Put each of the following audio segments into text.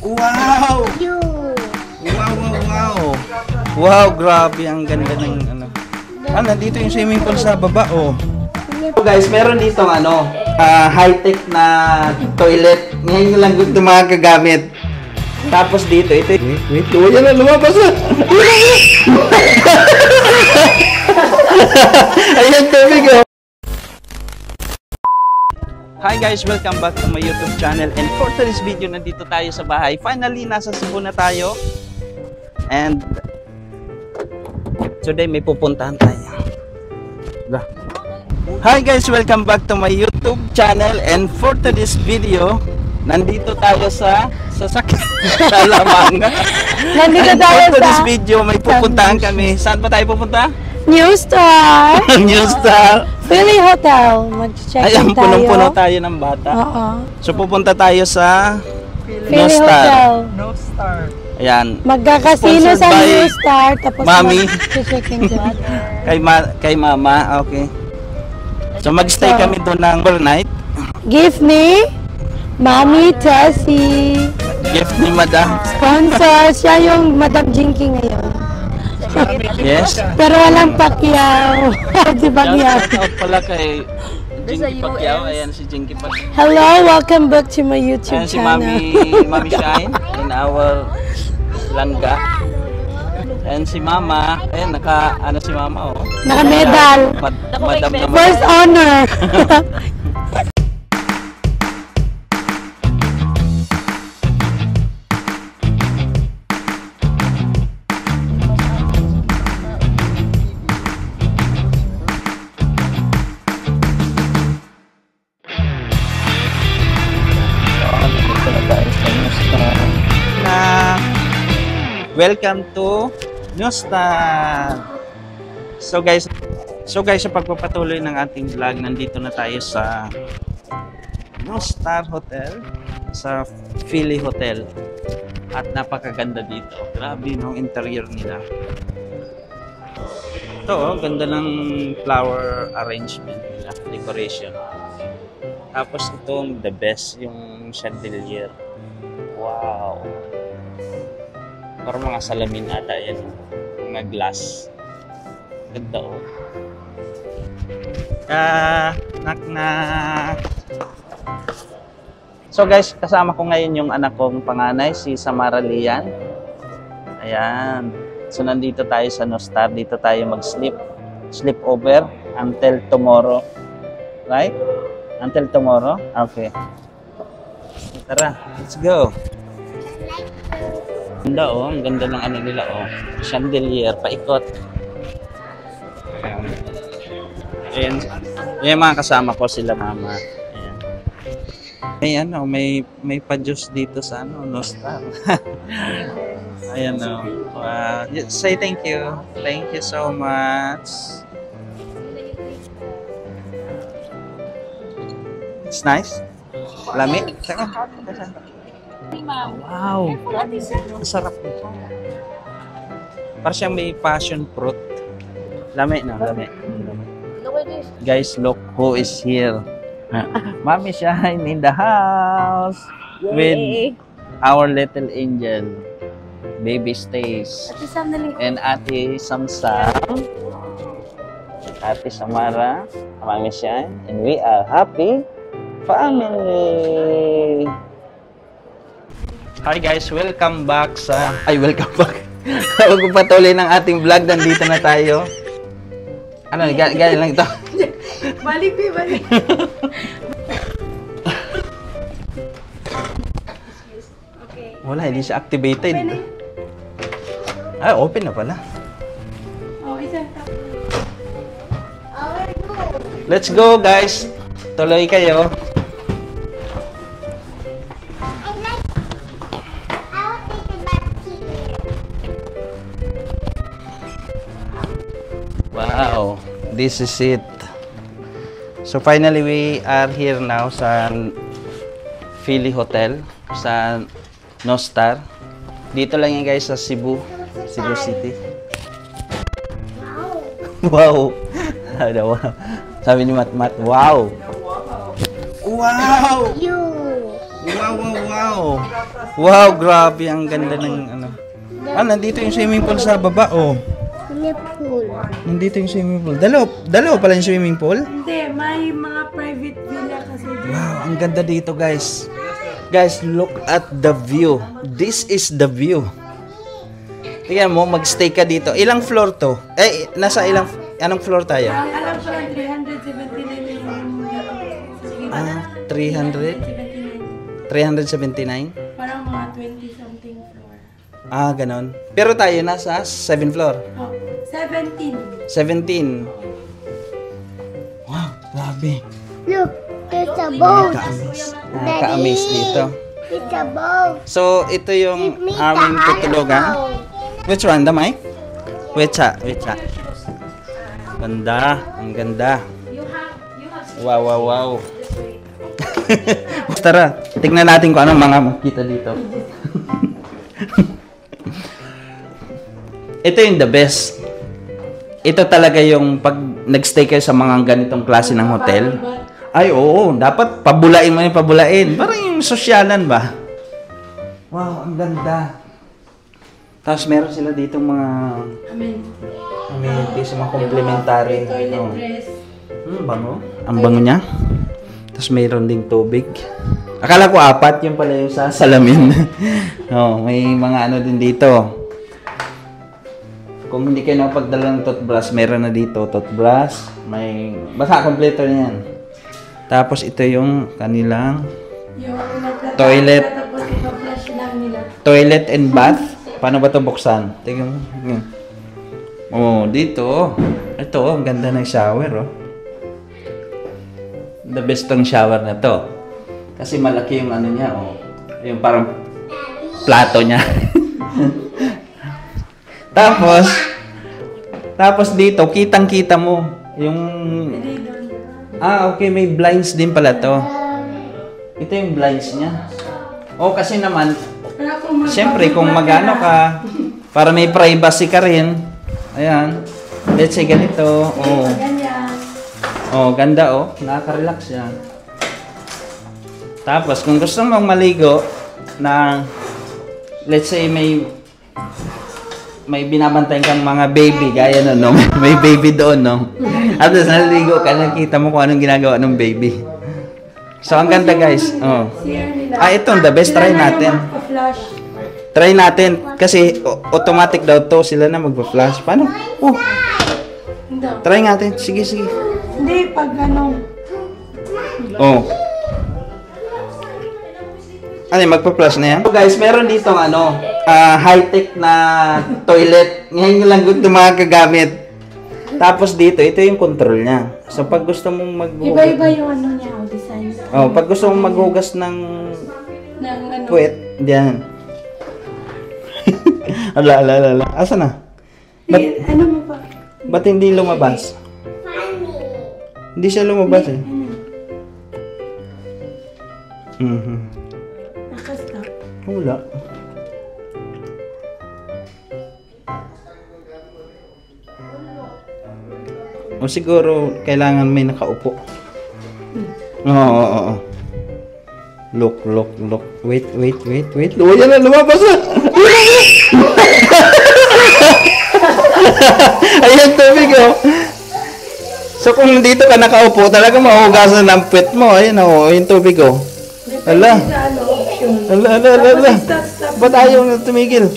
Wow! Wow! Wow, grabe. Ang ganda ng ano. Nandito yung swimming pool sa baba, oh. So guys, meron ditong high-tech na toilet. Ngayon lang ito mga kagamit. Tapos dito, ito. Wait. Yan na, lumabas na. Ayan, tubig, oh. Hi guys, welcome back to my YouTube channel. And for today's video, nandito tayo sa bahay. Finally, nasa Cebu na tayo. And today may pupuntahan tayo. Hi guys, welcome back to my YouTube channel. And for today's video, nandito tayo sa Lamanga. Nandito tayo for today's video, may pupuntahan kami. Saan ba tayo pupunta? New Star. New Star. Philly Hotel. Mag-check in tayo. Punong-puno tayo ng bata. Oo. So pupunta tayo sa Philly Hotel. No Star. Ayan. Magkakasino sa New Star. Tapos Mami. mag-check in dyan. Kay mama. Okay. So mag-stay kami doon ng overnight. Gift ni Mami Tessie. Gift ni Madam. Sponsor. Siya yung Madam Jinky ngayon. Yes. Pero walang Pacquiao. Di Pacquiao. Shout out pala kay Jinky Pacquiao. Ayan si Jinky Pacquiao. Hello, welcome back to my YouTube Ayan si channel. Mami Shine in our langga. Ayan si Mama. Ayan, si Mama, oh. Naka-medal. Madam naman. First honor. Welcome to New Star. So guys, sa pagpapatuloy ng ating vlog, nandito na tayo sa New Star Hotel, sa Philly Hotel. At napakaganda dito. Grabe no interior nila. Ito, oh, ganda ng flower arrangement nila, decoration. Tapos itong the best, yung chandelier. Wow. Parang mga salamin ata yan. Mga glass. Ganda, oh. So guys, kasama ko ngayon yung anak kong panganay, si Samara Lian. Ayan. So nandito tayo sa No Star. Dito tayo mag-sleep. Sleep over until tomorrow. Right? Until tomorrow? Okay. Tara, let's go. Ganda, oh. Ang ganda ng ano nila, oh. Chandelier, paikot. Ayan. Ayan mga kasama ko, sila mama. Ayan. May pa-juice dito sa No Star. Ayan, oh. Say thank you. Thank you so much. It's nice. Lamig. Wow. Masarap nito. Parang siyang may passion fruit. Lami na, lami. Guys, look who is here. Mami Shine in the house with our little angel. Baby Stace. And Ate Samsa. Ate Samara. Mami Shine. And we are happy family. Hi guys, welcome back sa... welcome back. Pagpapatuloy ng ating vlog, nandito na tayo. Ano, galing lang ito. Balik. Wala, hindi siya activated. Open na pala. Let's go guys. Tuloy kayo. Wow, this is it. So finally we are here now sa Philly Hotel, sa No Star. Dito lang yan guys sa Cebu City. Wow. Sabi ni Mat, wow. Wow. wow, wow, wow. Wow, grabe. Ang ganda ng ano. Ah, nandito yung swimming pool sa baba, oh. Pool. Nandito yung swimming pool. Dalawa pala yung swimming pool. Hindi, may mga private villa kasi dito. Wow, ang ganda dito, guys. Guys, look at the view. This is the view. Tingnan mo, magstay ka dito. Ilang floor to? Eh, anong floor tayo? Ang alam ko lang 379 yung sige ba? Ah, 300? 379. 379? Parang mga 20 something floor. Ah, ganon. Pero tayo nasa 7th floor. Oh, 17. 17. Wow, grabe. Look, it's a boat. Nakaka-amaze dito. It's a boat. So, ito yung aming tutulugan. Which one? Damay? Wetsa. Ganda. Ang ganda. Wow, wow, wow. Tara, tignan natin kung anong mga makita dito. Ito yung the best. Ito talaga yung pag nagstay kayo sa mga ganitong klase ng hotel. Ay, oo. Dapat pabulain mo yung pabulain. Parang yung sosyalan ba? Wow, ang ganda. Tapos meron sila dito mga amenities, mga complimentary. Toilet Oh. dress. Bango. Ang bango niya. Tapos mayroon ding tubig. Akala ko 4, yung pala yung sa salamin. Oh, may mga ano din dito. Kung hindi kayo nakapagdala ng toothbrush, meron na dito toothbrush. May basta kompleto na yan. Tapos ito yung kanilang Yung nagtatapos, Toilet. tapos ipa-flush lang nila. toilet and bath. Paano ba ito buksan? Tingnan mo. Oh, dito. Ito, ang ganda ng shower, oh. The best tong shower na to. Kasi malaki yung ano niya, oh. Yung parang plato niya. Tapos dito, kitang-kita mo yung... Ah, okay, may blinds din pala to. Ito yung blinds niya. Oh, kasi naman, siyempre, kung magano ka, para may privacy ka rin. Ayan. Let's say ganito. Oh. Ganyan. Oh, ganda oh. Nakaka-relax yan. Tapos, kung gusto mong maligo na, let's say may binabantay kang mga baby, gaya no, no? May baby doon, no? At naligo ka, nakita mo kung anong ginagawa ng baby. So, ang ganda, guys. Oh. Ah, ito, the best. Try natin. Try natin. Kasi, automatic daw to. Sila na magpa-flash. Paano? Oh. Try natin. Sige. Hindi, pag ano. Oh. Ano, magpa-flash na yan? So guys, meron dito high-tech na toilet. Ngayon lang ito makagagamit. Tapos dito, ito yung control niya. So pag gusto mong maghugas... Iba-iba yung ano niya, design. Oh, pag gusto mong maghugas ng ano. puwet, diyan. Ala. Asa na? Ano mo pa? Ba't hindi lumabas? Hindi siya lumabas eh. Nakastop. Wala. O siguro, kailangan may nakaupo. Oo. Look. Wait. Oh, yan na, lumabas na! Ayan, tubig oh. So kung dito ka nakaupo, talaga mahugasan ng puwet mo. Ayan oh, yung tubig oh. Ala. Ba't ayaw na tumigil?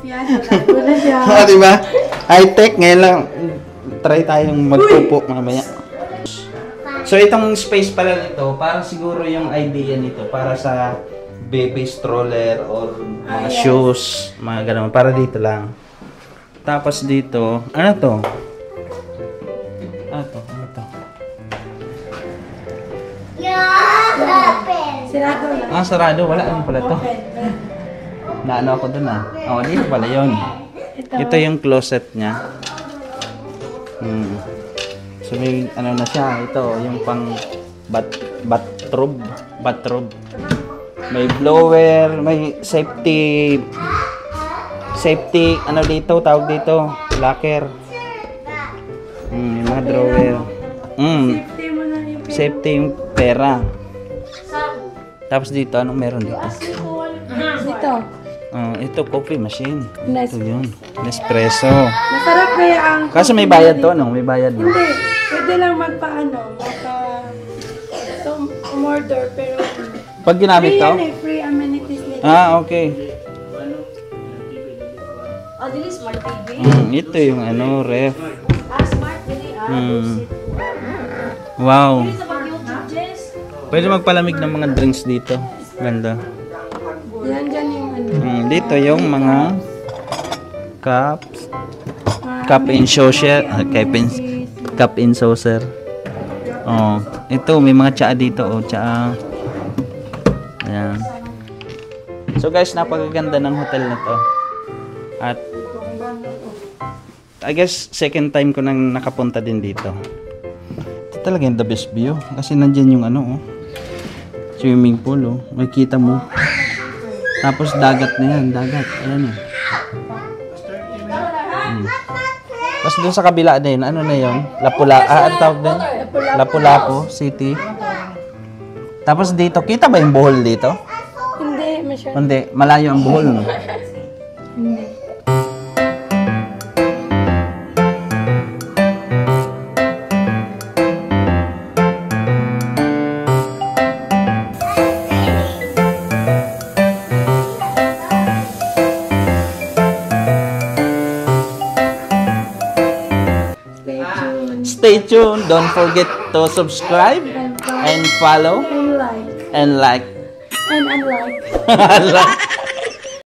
Yan, natago na siya. Oo, diba? High-tech, ngayon lang. Try tayong magpupo mamaya. So, itong space pala nito, para siguro yung idea nito, para sa baby stroller or mga shoes, mga ganun. Para dito lang. Tapos dito, ano to? Ano to? Sirado lang. Ah, sarado. Wala naman pala to. Open. Naano ako dun ah. Oh, dito pala yun. Ito yung closet niya. So may ano na siya. Ito yung pang bathrobe. May blower, may safety ano dito, tawag dito, locker. Yung mga drawer. Safety mo na yung Safety yung pera. Tapos dito, anong meron dito? Dito. Ito, coffee machine. Nice. Ito yun. Nespresso. Masarap kaya ang... Kaso may bayad to, no? May bayad no? Hindi. Pwede lang umorder, pero... Pag ginamit Free to? yan eh. Free amenities nila. Okay. Oh, dili smart TV. Ito yung ref. Smart dili Wow. Sa pag-YouTube, Jess. Pwede magpalamig ng mga drinks dito. Ganda. Yan dyan yung Dito yung mga cups. Cup and saucer. Cup and saucer. Oh, ito may mga tsaa dito, tsaa. Ayan. So guys, napakaganda ng hotel na to. At I guess second time ko nang nakapunta din dito. Ito talaga yung the best view kasi nandiyan yung swimming pool, makikita mo. Tapos dagat na yan, dagat. Ayan eh. Tapos dun sa kabila din, ano na yun? Ang tawag din? Lapu-Lapu City. Tapos dito, kita ba yung Bohol dito? Hindi, masyado. Hindi, malayo ang Bohol, no? Hindi. Stay tuned. Don't forget to subscribe and follow And like. and like. And unlike. Like.